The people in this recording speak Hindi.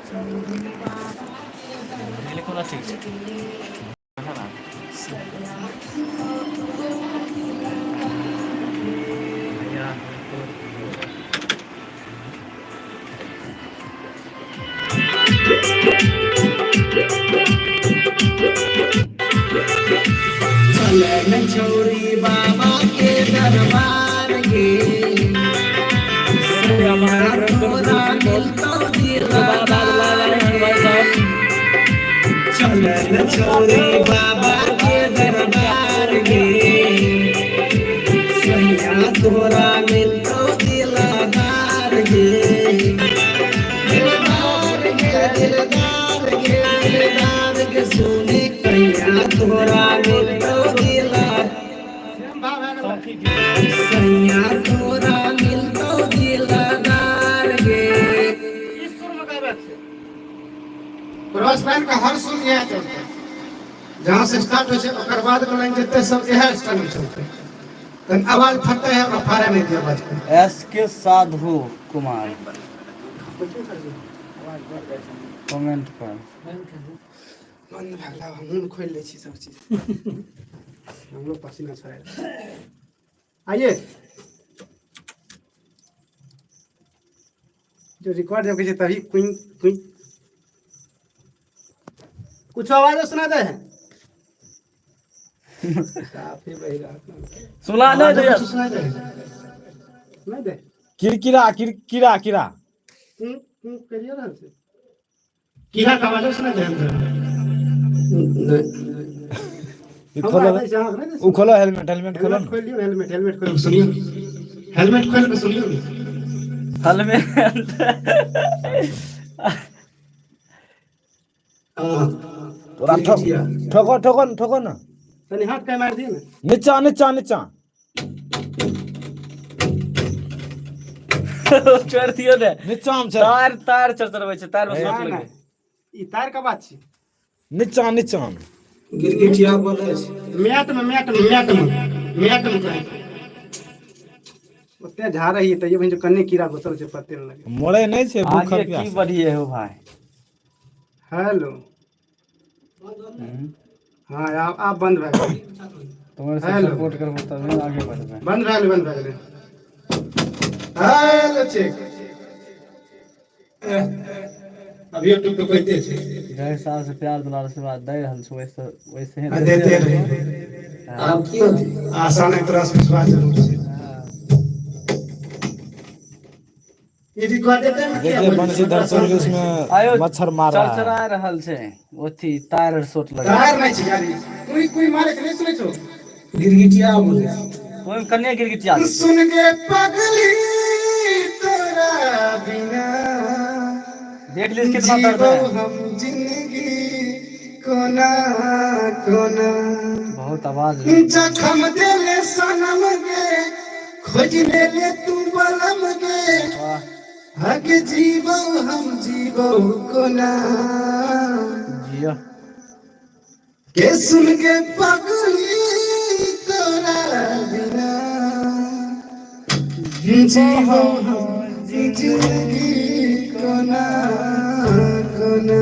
Ele quando assiste. चलन छोरी बाबा के दरबार गे तोरा मिलतो दिलदार गे। चलन छोरी बाबा के दरबार गे सैया तोरा मिलतो दिलदार गे। दिलदार गे दिलदार गे दिलदार गे सुनी कैया तोरा मिलतो सैया तोरा मिलतो दिलदार गे। क्रॉस लाइन का हर सुर यह चलता है, जहाँ से स्टार्ट हो ओकर बाद के लाइन जितने सब यह स्टाइल में चलते हैं। तो आवाज फटता है और फारे नहीं दिया आवाज को। SK साधु कुमार कमेंट पर मन भगला मुंह खोल ले छी सब चीज। हम लोग पसीना छोड़े। आइए जो रिकॉर्ड जब कीजिए तभी क्विंग क्विंग कुछ आवाज सुना दे। काफी बहिरा सुना नहीं दे सुना दे सुना दे किरकिरा किरकिरा किरा करिए ना से कीड़ा का आवाज सुना दे। खोलो हेलमेट हेलमेट खोलो खोल लियो हेलमेट हेलमेट खोल सुनियो हेलमेट खोल के सुनियो हेलमेट तोरा ठोको ठोको ठोको ना तनी हाथ का मार दियो ना नीचा नीचा नीचा छोड़ दियो ने नीचा हम छै तार तार चरचरबै छै तार में शॉट लगे ई तार का बात छी नीचा नीचा गिरगिटिया बोले मैट में करे ओते झा रही त ये जो कन्ने कीड़ा घुसल छै पत्ते न लगे मोड़े नहीं छै भूख आगे प्यास की बढ़िए हो भाई। हेलो हां आप बंद भए गेल तुम्हारे से सपोर्ट करबो तब आगे बढ़बै। बंद भए गेल हेलो चेक अभी यूट्यूब पे कहते छे जय साल से प्यार दुलार से बात दे रहल छ वैसे वैसे ही देते रहे। आप की होती आसान है तरह से विश्वास जरूर है। ये रिकॉर्ड देते हैं देखिए बंशीधर सर्विस में मच्छर मार रहा है। चरचरा रहल छै ओथी तार शॉट लगे तार नहीं छी यारी कोई मारे के नहीं सुनै छो गिरगिटिया बोले कोई कन्या गिरगिटिया सुन के पगली तोरा बिना देख लीजिए कितना दर्द है। हम जिंदगी कोना कोना बहुत आवाज जखम देले सनम गे खोज ले तू बलम गे हक जीवो हम जीवो कोना जिया के सुन के पगली तोरा बिना जीवो हम जिंदगी कोना कोना।